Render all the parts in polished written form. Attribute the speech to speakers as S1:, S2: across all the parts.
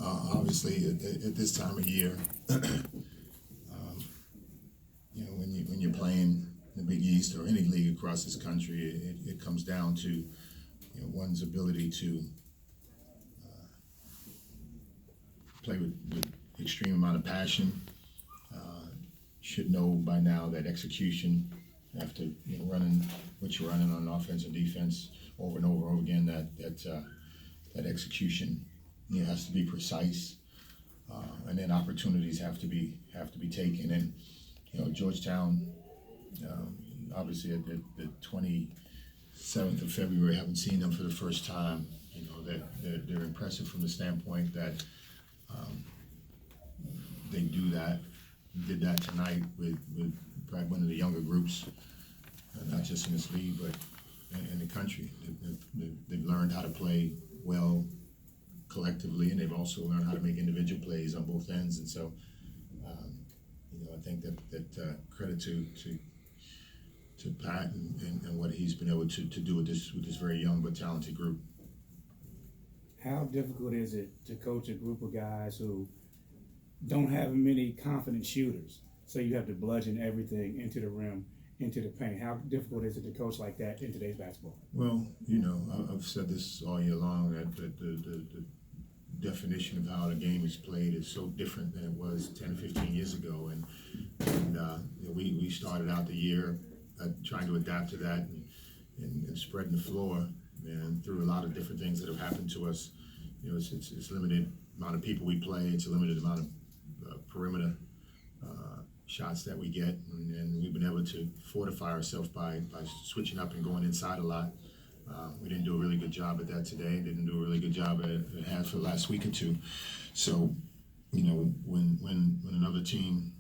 S1: Obviously, at this time of year, when you're playing the Big East or any league across this country, it comes down to one's ability to play with extreme amount of passion. Should know by now that execution, after running what you're running on offense and defense over and over again, that execution has to be precise, and then opportunities have to be taken. And Georgetown, obviously at the 27th of February, haven't seen them for the first time. They're impressive from the standpoint that they did that tonight with probably one of the younger groups, not just in this league but in the country. They've learned how to play well collectively, and they've also learned how to make individual plays on both ends. And so, I think that credit to Pat and what he's been able to do with this very young but talented group.
S2: How difficult is it to coach a group of guys who don't have many confident shooters? So you have to bludgeon everything into the rim, into the paint. How difficult is it to coach like that in today's basketball?
S1: Well, I've said this all year long, that the definition of how the game is played is so different than it was 10 or 15 years ago. And we started out the year trying to adapt to that and spreading the floor. And through a lot of different things that have happened to us, it's limited amount of people we play. It's a limited amount of perimeter shots that we get, and we've been able to fortify ourselves by switching up and going inside a lot. We didn't do a really good job at that today. Didn't do a really good job at it had for the last week or two. So, when another team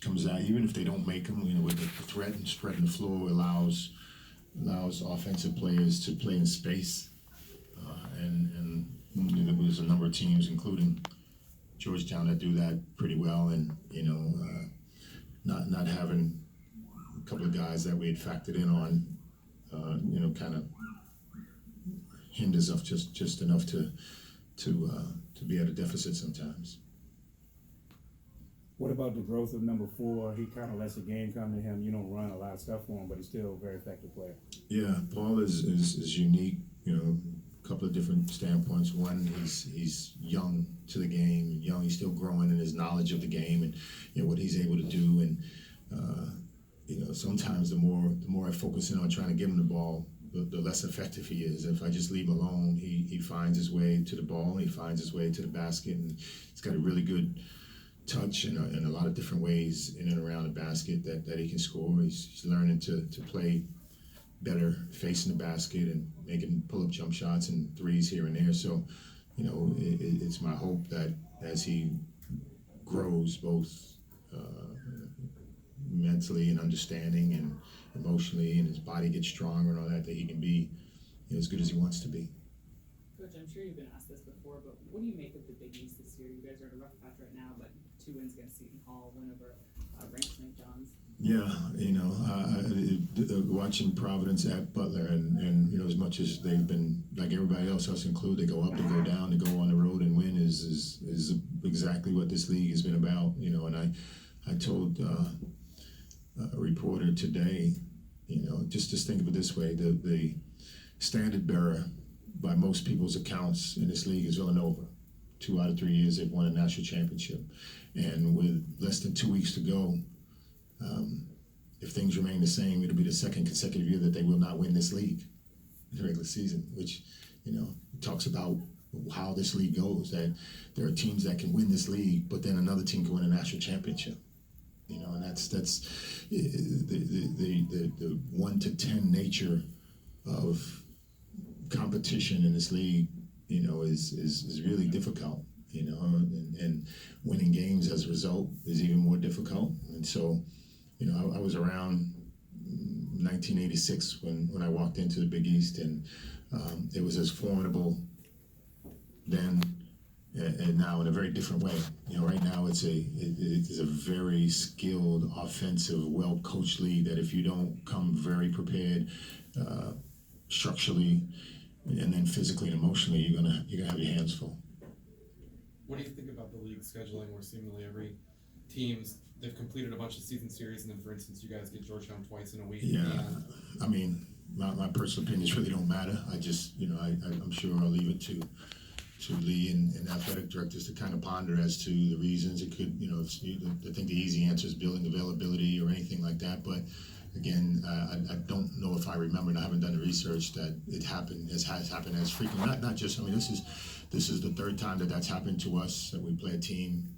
S1: comes out, even if they don't make them, with the threat and spreading the floor allows offensive players to play in space, and there's a number of teams, including Georgetown, that do that pretty well. And not having a couple of guys that we had factored in on, kind of hinders us just enough to be at a deficit sometimes.
S2: What about the growth of number 4? He kind of lets the game come to him. You don't run a lot of stuff for him, but he's still a very effective player.
S1: Yeah, Paul is unique. A couple of different standpoints. One, he's young to the game. He's still growing in his knowledge of the game and what he's able to do. And sometimes the more I focus in on trying to give him the ball, the less effective he is. If I just leave him alone, he finds his way to the ball. He finds his way to the basket, and he's got a really good touch in a lot of different ways in and around the basket that he can score. He's learning to play better facing the basket and making pull-up jump shots and threes here and there. So, it's my hope that as he grows both mentally and understanding and emotionally, and his body gets stronger and all that he can be as good as he wants to be.
S3: Coach, I'm sure you've been asked this before, but what do you make of the Big East this year? You guys are in a rough patch right now, but 2 wins against Seton Hall, win over ranked St. John's.
S1: Yeah, watching Providence at Butler, and as much as they've been, like everybody else, us included, they go up, they go down, they go on the road and win is exactly what this league has been about. And I told a reporter today, just think of it this way: the standard bearer by most people's accounts in this league is Villanova. 2 out of 3 years they've won a national championship, and with less than 2 weeks to go, if things remain the same, it'll be the second consecutive year that they will not win this league in the regular season, which talks about how this league goes, that there are teams that can win this league, but then another team can win a national championship. And that's the 1 to 10 nature of competition in this league, is really difficult, and winning games as a result is even more difficult. And so, I was around 1986 when I walked into the Big East, and it was as formidable then and now in a very different way. Right now it is a very skilled, offensive, well-coached league that if you don't come very prepared structurally and then physically and emotionally, you're gonna have your hands full.
S4: What do you think about the league scheduling where seemingly every team's, they've completed a bunch of season series, and then for instance, you guys get Georgetown twice in a week?
S1: Yeah,
S4: And
S1: I mean, my personal opinions really don't matter. I just, I'm sure I'll leave it to Lee and athletic directors to kind of ponder as to the reasons. It could, I think the easy answer is building availability or anything like that. But again, I don't know if I remember, and I haven't done the research that it has happened as frequent. Not just. I mean, this is the third time that that's happened to us, that we play a team,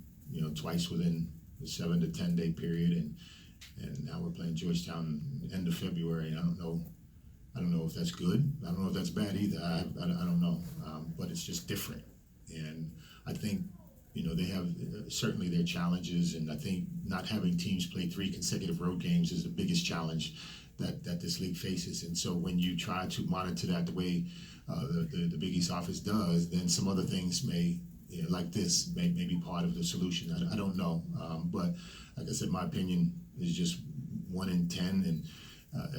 S1: twice within the 7 to 10 day period, and now we're playing Georgetown end of February. I don't know if that's good. I don't know if that's bad either. I don't know. But it's just different. And I think, they have certainly their challenges. And I think not having teams play 3 consecutive road games is the biggest challenge that this league faces. And so when you try to monitor that the way the Big East office does, then some other things like this may be part of the solution. I don't know. But like I said, my opinion is just 1 in 10. And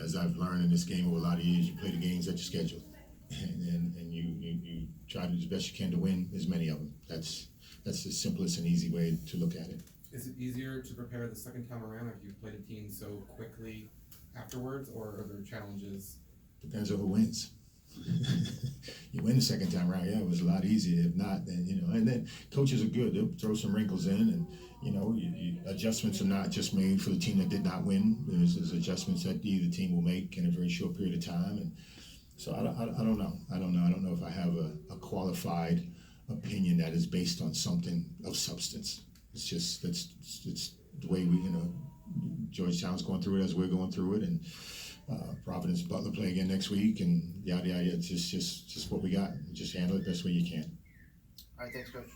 S1: as I've learned in this game over a lot of years, you play the games that you schedule, and you try to do the best you can to win as many of them. That's the simplest and easy way to look at it.
S4: is it easier to prepare the second time around if you've played a team so quickly afterwards, or are there challenges?
S1: Depends on who wins. You win the second time around, yeah, it was a lot easier. If not, then and then coaches are good. They'll throw some wrinkles in, and adjustments are not just made for the team that did not win. There's adjustments that either team will make in a very short period of time, and so I don't know. I don't know if I have a qualified opinion that is based on something of substance. It's just it's the way Georgetown's going through it as we're going through it, and Providence Butler play again next week, and yada yada. It's just what we got. Just handle it best way you can.
S5: All right, thanks, Coach.